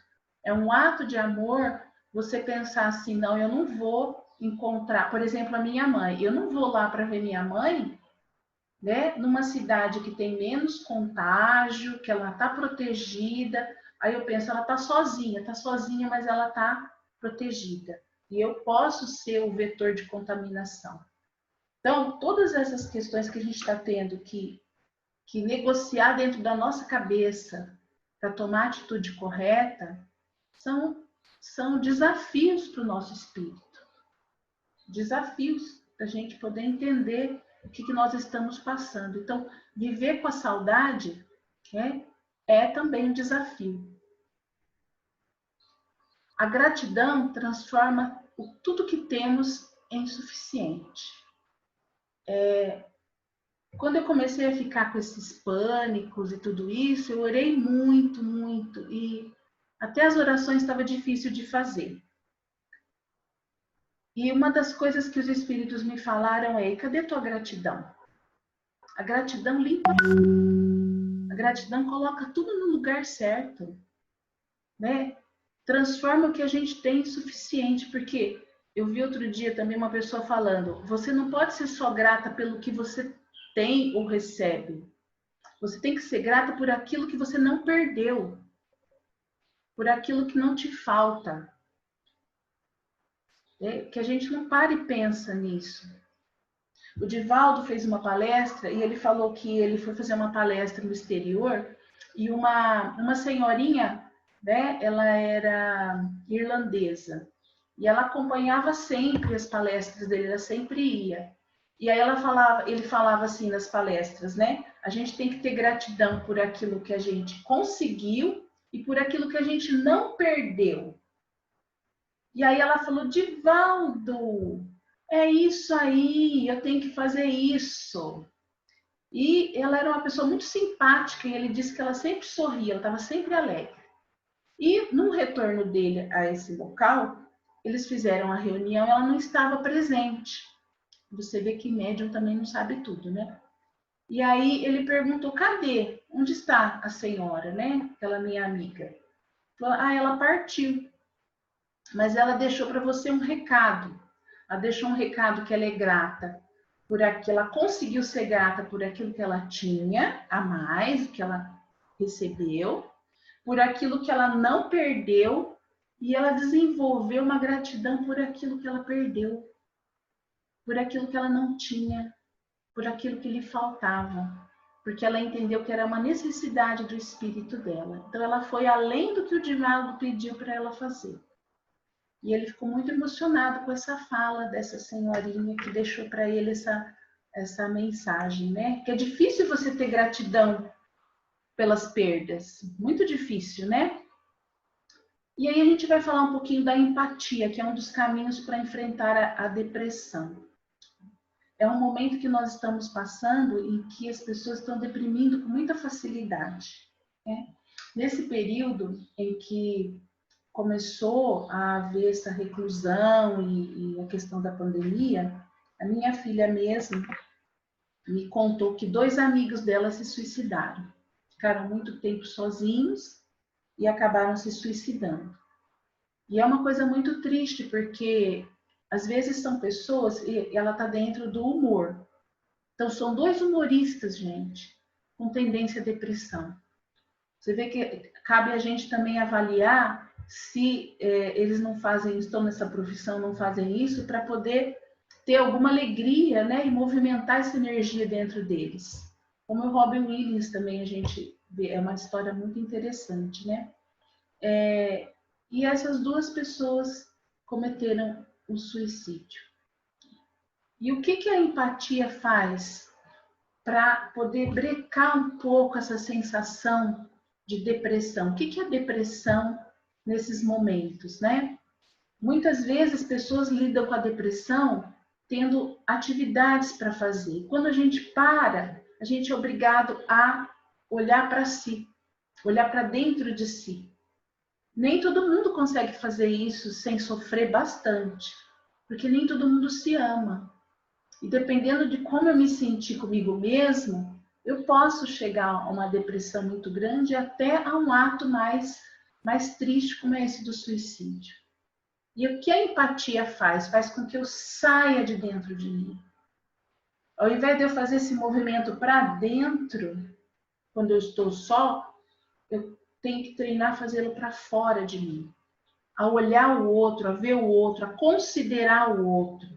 É um ato de amor você pensar assim, não, eu não vou encontrar, por exemplo, a minha mãe. Eu não vou lá para ver minha mãe, né, numa cidade que tem menos contágio, que ela está protegida. Aí eu penso, ela está sozinha, mas ela está protegida. E eu posso ser o vetor de contaminação. Então, todas essas questões que a gente está tendo que negociar dentro da nossa cabeça para tomar a atitude correta, são desafios para o nosso espírito. Desafios para a gente poder entender o que nós estamos passando. Então, viver com a saudade, né, é também um desafio. A gratidão transforma tudo que temos em suficiente. Quando eu comecei a ficar com esses pânicos e tudo isso, eu orei muito, muito, e até as orações estava difícil de fazer. E uma das coisas que os espíritos me falaram é: cadê tua gratidão? A gratidão limpa tudo. A gratidão coloca tudo no lugar certo, né? Transforma o que a gente tem em suficiente, porque eu vi outro dia também uma pessoa falando: você não pode ser só grata pelo que você tem ou recebe. Você tem que ser grata por aquilo que você não perdeu, por aquilo que não te falta. Que a gente não para e pensa nisso. O Divaldo fez uma palestra e ele falou que ele foi fazer uma palestra no exterior e uma senhorinha, né, ela era irlandesa e ela acompanhava sempre as palestras dele, ela sempre ia. E aí ele falava assim nas palestras, né? A gente tem que ter gratidão por aquilo que a gente conseguiu e por aquilo que a gente não perdeu. E aí ela falou: Divaldo, é isso aí, eu tenho que fazer isso. E ela era uma pessoa muito simpática e ele disse que ela sempre sorria, ela estava sempre alegre. E no retorno dele a esse local, eles fizeram a reunião, ela não estava presente. Você vê que médium também não sabe tudo, né? E aí ele perguntou: cadê? Onde está a senhora, né? Aquela minha amiga. Falou: ela partiu. Mas ela deixou para você um recado. Ela deixou um recado que ela é grata por aquilo, ela conseguiu ser grata por aquilo que ela tinha a mais, que ela recebeu, por aquilo que ela não perdeu, e ela desenvolveu uma gratidão por aquilo que ela perdeu, por aquilo que ela não tinha, por aquilo que lhe faltava, porque ela entendeu que era uma necessidade do espírito dela. Então ela foi além do que o Divaldo pediu para ela fazer. E ele ficou muito emocionado com essa fala dessa senhorinha que deixou para ele essa mensagem, né? Que é difícil você ter gratidão pelas perdas, muito difícil, né? E aí a gente vai falar um pouquinho da empatia, que é um dos caminhos para enfrentar a depressão. É um momento que nós estamos passando em que as pessoas estão deprimindo com muita facilidade, né? Nesse período em que começou a haver essa reclusão e a questão da pandemia, a minha filha mesmo me contou que 2 amigos dela se suicidaram. Ficaram muito tempo sozinhos e acabaram se suicidando. E é uma coisa muito triste, porque às vezes são pessoas, e ela está dentro do humor. Então são 2 humoristas, gente, com tendência à depressão. Você vê que cabe a gente também avaliar se eles não fazem, estão nessa profissão, não fazem isso para poder ter alguma alegria, né, e movimentar essa energia dentro deles. Como o Robin Williams também a gente vê, é uma história muito interessante, né? E essas 2 pessoas cometeram o suicídio. E o que a empatia faz para poder brecar um pouco essa sensação de depressão? O que é a depressão nesses momentos, né? Muitas vezes as pessoas lidam com a depressão tendo atividades para fazer. Quando a gente para, a gente é obrigado a olhar para si, olhar para dentro de si. Nem todo mundo consegue fazer isso sem sofrer bastante, porque nem todo mundo se ama. E dependendo de como eu me sentir comigo mesmo, eu posso chegar a uma depressão muito grande até a um ato mais triste como esse do suicídio. E o que a empatia faz? Faz com que eu saia de dentro de mim. Ao invés de eu fazer esse movimento para dentro, quando eu estou só, eu tenho que treinar a fazê-lo para fora de mim. A olhar o outro, a ver o outro, a considerar o outro.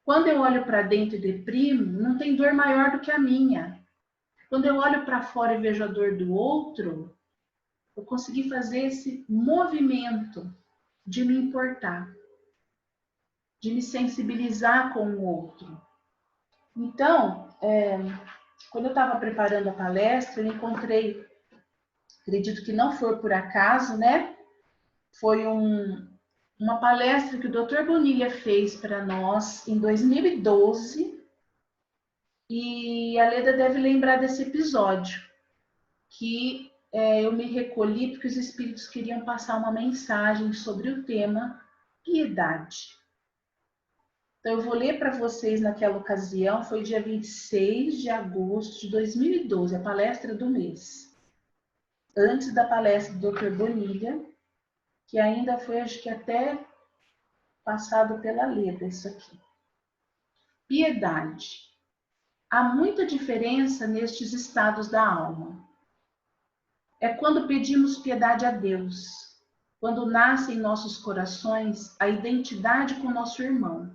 Quando eu olho para dentro e deprimo, não tem dor maior do que a minha. Quando eu olho para fora e vejo a dor do outro, eu consegui fazer esse movimento de me importar, de me sensibilizar com o outro. Então, quando eu estava preparando a palestra, eu encontrei, acredito que não foi por acaso, né? Foi uma palestra que o Dr. Bonilha fez para nós em 2012, e a Leda deve lembrar desse episódio, que eu me recolhi porque os espíritos queriam passar uma mensagem sobre o tema piedade. Então, eu vou ler para vocês naquela ocasião, foi dia 26 de agosto de 2012, a palestra do mês. Antes da palestra do Dr. Bonilha, que ainda foi, acho que até passado pela Leda, isso aqui. Piedade. Há muita diferença nestes estados da alma. É quando pedimos piedade a Deus, quando nasce em nossos corações a identidade com nosso irmão,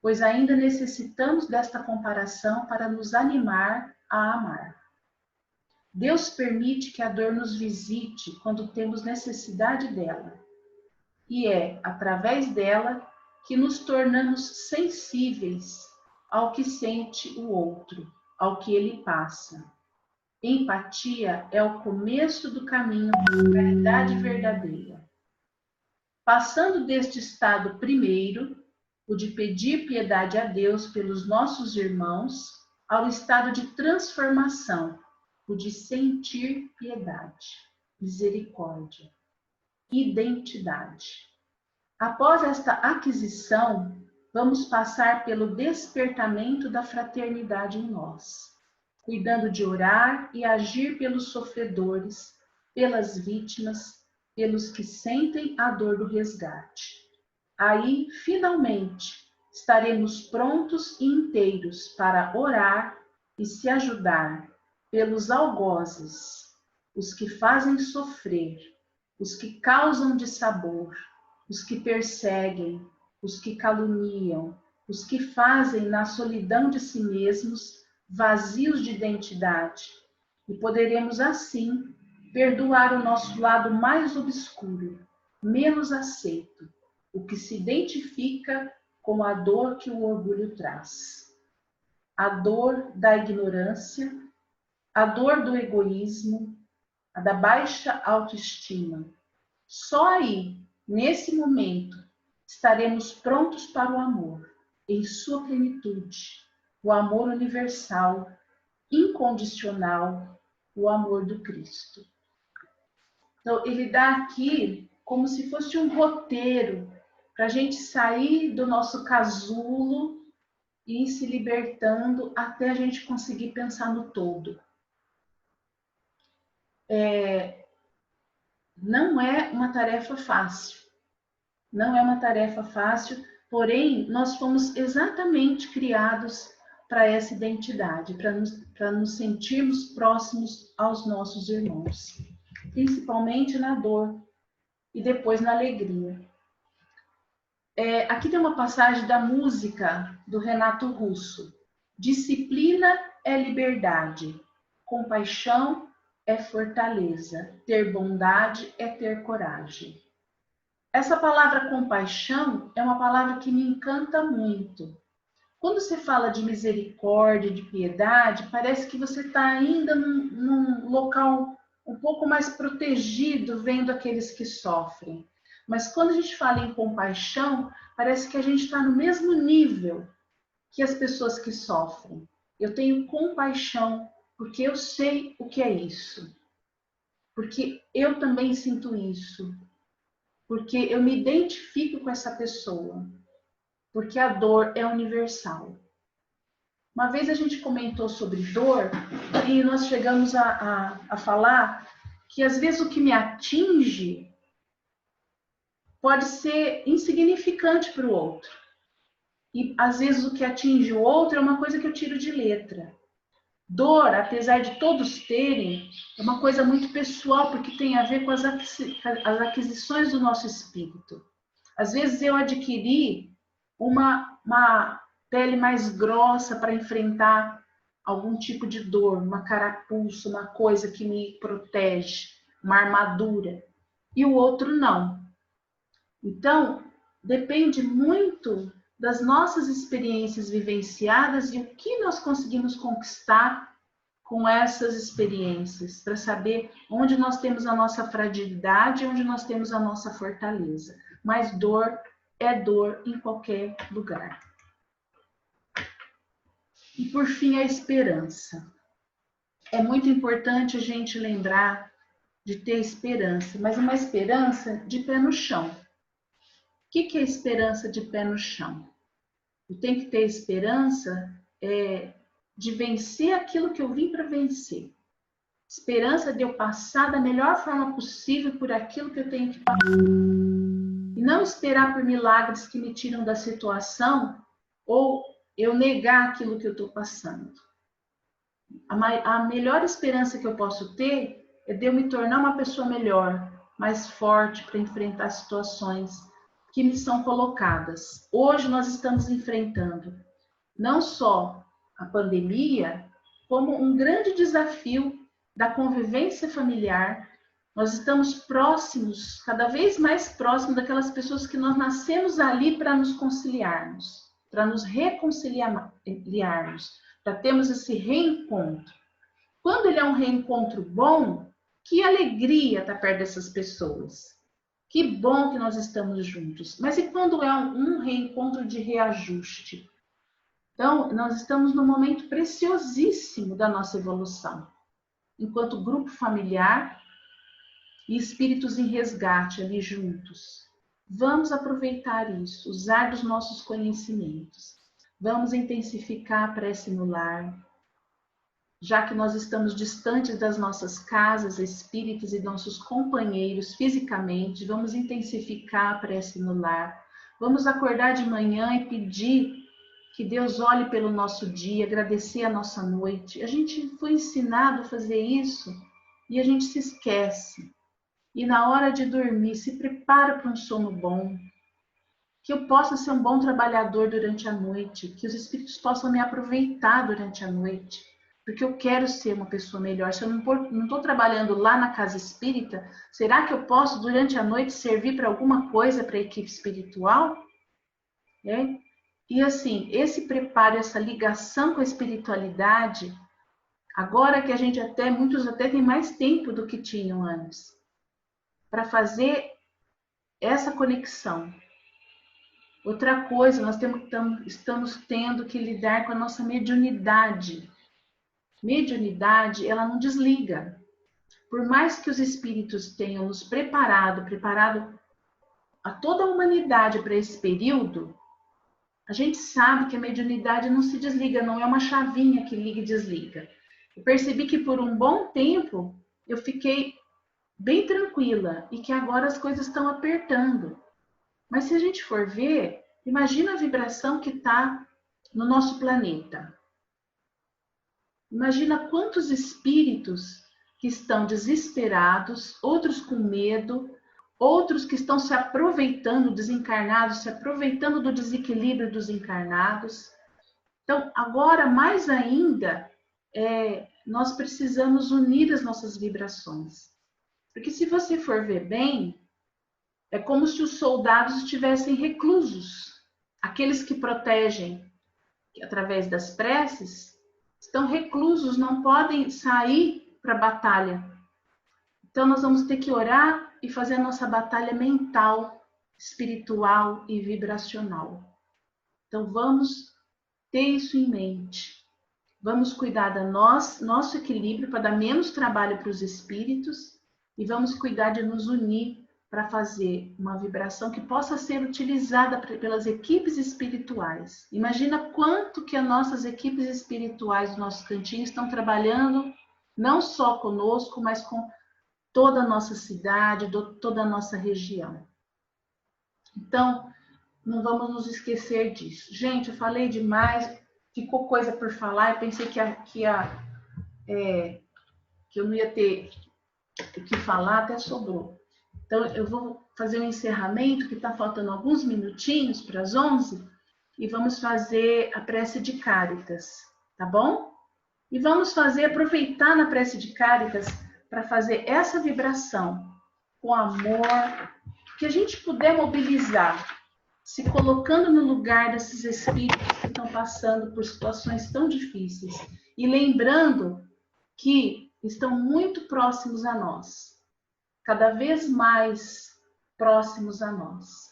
pois ainda necessitamos desta comparação para nos animar a amar. Deus permite que a dor nos visite quando temos necessidade dela, e é através dela que nos tornamos sensíveis ao que sente o outro, ao que ele passa. Empatia é o começo do caminho para a caridade verdadeira. Passando deste estado primeiro, o de pedir piedade a Deus pelos nossos irmãos, ao estado de transformação, o de sentir piedade, misericórdia, identidade. Após esta aquisição, vamos passar pelo despertamento da fraternidade em nós, cuidando de orar e agir pelos sofredores, pelas vítimas, pelos que sentem a dor do resgate. Aí, finalmente, estaremos prontos e inteiros para orar e se ajudar pelos algozes, os que fazem sofrer, os que causam dissabor, os que perseguem, os que caluniam, os que fazem na solidão de si mesmos vazios de identidade, e poderemos assim perdoar o nosso lado mais obscuro, menos aceito, o que se identifica com a dor que o orgulho traz. A dor da ignorância, a dor do egoísmo, a da baixa autoestima. Só aí, nesse momento, estaremos prontos para o amor, em sua plenitude, o amor universal, incondicional, o amor do Cristo. Então, ele dá aqui como se fosse um roteiro para a gente sair do nosso casulo e ir se libertando até a gente conseguir pensar no todo. Não é uma tarefa fácil. Não é uma tarefa fácil, porém, nós fomos exatamente criados para essa identidade, para nos sentirmos próximos aos nossos irmãos, principalmente na dor e depois na alegria. Aqui tem uma passagem da música do Renato Russo. Disciplina é liberdade, compaixão é fortaleza, ter bondade é ter coragem. Essa palavra compaixão é uma palavra que me encanta muito. Quando se fala de misericórdia, de piedade, parece que você está ainda num local um pouco mais protegido, vendo aqueles que sofrem. Mas quando a gente fala em compaixão, parece que a gente está no mesmo nível que as pessoas que sofrem. Eu tenho compaixão, porque eu sei o que é isso. Porque eu também sinto isso. Porque eu me identifico com essa pessoa. Porque a dor é universal. Uma vez a gente comentou sobre dor e nós chegamos a falar que às vezes o que me atinge pode ser insignificante para o outro. E às vezes o que atinge o outro é uma coisa que eu tiro de letra. Dor, apesar de todos terem, é uma coisa muito pessoal, porque tem a ver com as aquisições do nosso espírito. Às vezes eu adquiri uma pele mais grossa para enfrentar algum tipo de dor, uma carapuça, uma coisa que me protege, uma armadura, e o outro não. Então, depende muito das nossas experiências vivenciadas e o que nós conseguimos conquistar com essas experiências, para saber onde nós temos a nossa fragilidade e onde nós temos a nossa fortaleza. Mas dor é dor em qualquer lugar. E por fim, a esperança. É muito importante a gente lembrar de ter esperança, mas uma esperança de pé no chão. O que é esperança de pé no chão? Eu tenho que ter esperança de vencer aquilo que eu vim para vencer. Esperança de eu passar da melhor forma possível por aquilo que eu tenho que passar. E não esperar por milagres que me tiram da situação ou eu negar aquilo que eu estou passando. A melhor esperança que eu posso ter é de eu me tornar uma pessoa melhor, mais forte para enfrentar situações que me são colocadas. Hoje nós estamos enfrentando não só a pandemia, como um grande desafio da convivência familiar. Nós estamos próximos, cada vez mais próximos daquelas pessoas que nós nascemos ali para nos conciliarmos, para nos reconciliarmos, para termos esse reencontro. Quando ele é um reencontro bom, que alegria estar perto dessas pessoas. Que bom que nós estamos juntos. Mas e quando é um reencontro de reajuste? Então, nós estamos num momento preciosíssimo da nossa evolução. Enquanto grupo familiar e espíritos em resgate ali juntos. Vamos aproveitar isso, usar dos nossos conhecimentos. Vamos intensificar a prece no lar. Já que nós estamos distantes das nossas casas, espíritos e nossos companheiros fisicamente, vamos intensificar a prece no lar. Vamos acordar de manhã e pedir que Deus olhe pelo nosso dia, agradecer a nossa noite. A gente foi ensinado a fazer isso e a gente se esquece. E na hora de dormir, se prepara para um sono bom. Que eu possa ser um bom trabalhador durante a noite, que os espíritos possam me aproveitar durante a noite. Porque eu quero ser uma pessoa melhor. Se eu não estou trabalhando lá na casa espírita, será que eu posso, durante a noite, servir para alguma coisa para a equipe espiritual? E assim, esse preparo, essa ligação com a espiritualidade, agora que a gente muitos até têm mais tempo do que tinham antes, para fazer essa conexão. Outra coisa, nós estamos tendo que lidar com a nossa mediunidade. Mediunidade, ela não desliga. Por mais que os espíritos tenham nos preparado a toda a humanidade para esse período, a gente sabe que a mediunidade não se desliga, não é uma chavinha que liga e desliga. Eu percebi que por um bom tempo eu fiquei bem tranquila e que agora as coisas estão apertando. Mas se a gente for ver, imagina a vibração que está no nosso planeta. Imagina quantos espíritos que estão desesperados, outros com medo, outros que estão se aproveitando, desencarnados, se aproveitando do desequilíbrio dos encarnados. Então, agora, mais ainda, nós precisamos unir as nossas vibrações. Porque se você for ver bem, É como se os soldados estivessem reclusos. Aqueles que protegem através das preces estão reclusos, não podem sair para a batalha. Então nós vamos ter que orar e fazer a nossa batalha mental, espiritual e vibracional. Então vamos ter isso em mente. Vamos cuidar do nosso equilíbrio para dar menos trabalho para os espíritos e vamos cuidar de nos unir para fazer uma vibração que possa ser utilizada pelas equipes espirituais. Imagina quanto que as nossas equipes espirituais do nosso cantinho estão trabalhando, não só conosco, mas com toda a nossa cidade, toda a nossa região. Então, não vamos nos esquecer disso. Gente, eu falei demais, ficou coisa por falar, eu pensei que eu não ia ter o que falar, até sobrou. Então, eu vou fazer um encerramento, que está faltando alguns minutinhos para as 11, e vamos fazer a prece de Cáritas, tá bom? E vamos aproveitar na prece de Cáritas para fazer essa vibração com amor, que a gente puder mobilizar, se colocando no lugar desses espíritos que estão passando por situações tão difíceis e lembrando que estão muito próximos a nós. Cada vez mais próximos a nós.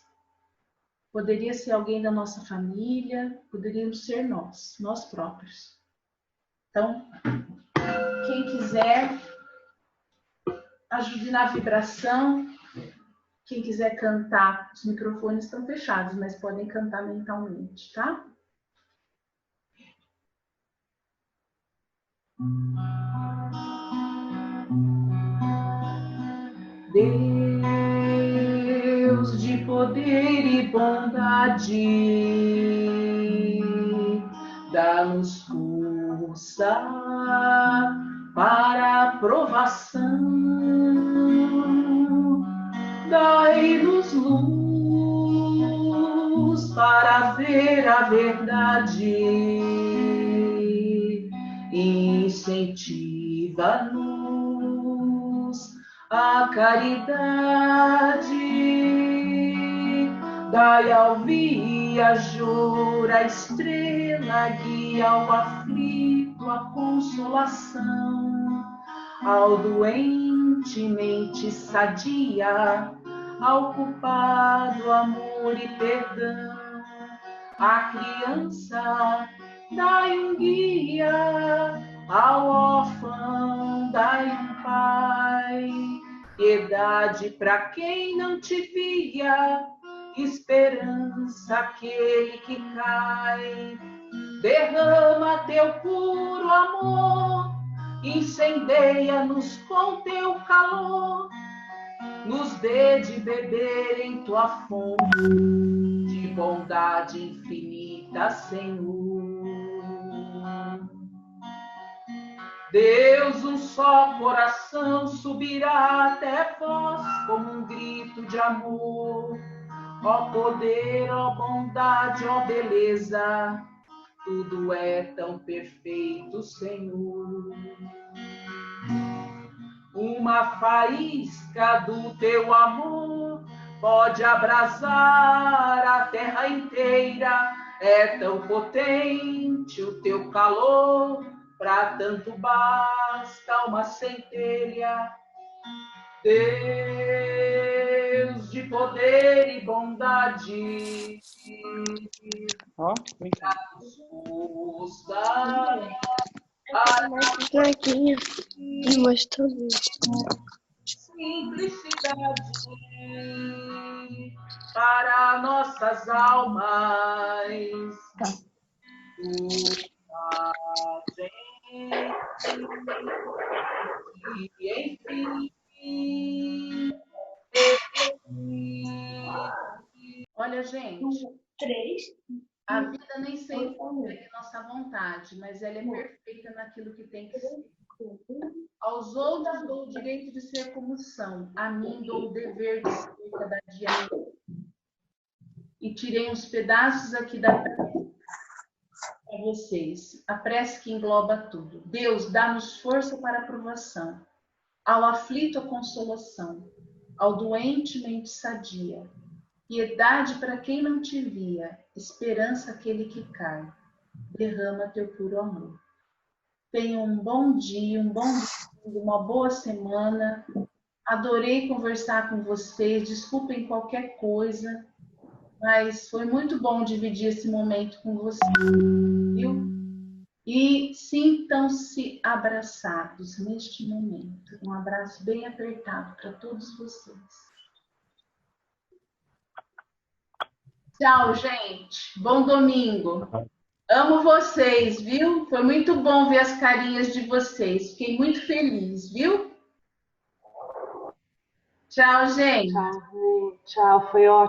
Poderia ser alguém da nossa família, poderíamos ser nós próprios. Então, quem quiser, ajude na vibração. Quem quiser cantar, os microfones estão fechados, mas podem cantar mentalmente, tá? Deus de poder e bondade, dá-nos força para a provação, dai-nos luz para ver a verdade, incentiva-nos a caridade, dai ao viajor a estrela, guia ao aflito a consolação, ao doente mente sadia, ao culpado amor e perdão, à criança dai um guia, ao órfão dai um pai, piedade para quem não te via, esperança aquele que cai, derrama teu puro amor, incendeia-nos com teu calor, nos dê de beber em tua fonte de bondade infinita, Senhor. Deus, um só coração subirá até vós como um grito de amor. Ó poder, ó bondade, ó beleza, tudo é tão perfeito, Senhor. Uma faísca do teu amor pode abrasar a terra inteira. É tão potente o teu calor, para tanto basta uma centelha. Deus de poder e bondade, simplicidade para nossas almas. E enfim, olha, gente, a vida nem sempre é nossa vontade, mas ela é perfeita naquilo que tem que ser. Aos outros dou o direito de ser como são, a mim dou o dever de ser cada dia melhor. E tirei uns pedaços aqui da prece para vocês, a prece que engloba tudo. Deus, dá-nos força para a provação, ao aflito a consolação, ao doente mente sadia, piedade para quem não te via, esperança aquele que cai, derrama teu puro amor. Tenha um bom dia, um bom domingo, uma boa semana. Adorei conversar com vocês, desculpem qualquer coisa, mas foi muito bom dividir esse momento com vocês, viu? E sintam-se abraçados neste momento. Um abraço bem apertado para todos vocês. Tchau, gente. Bom domingo. Amo vocês, viu? Foi muito bom ver as carinhas de vocês. Fiquei muito feliz, viu? Tchau, gente. Tchau, foi ótimo.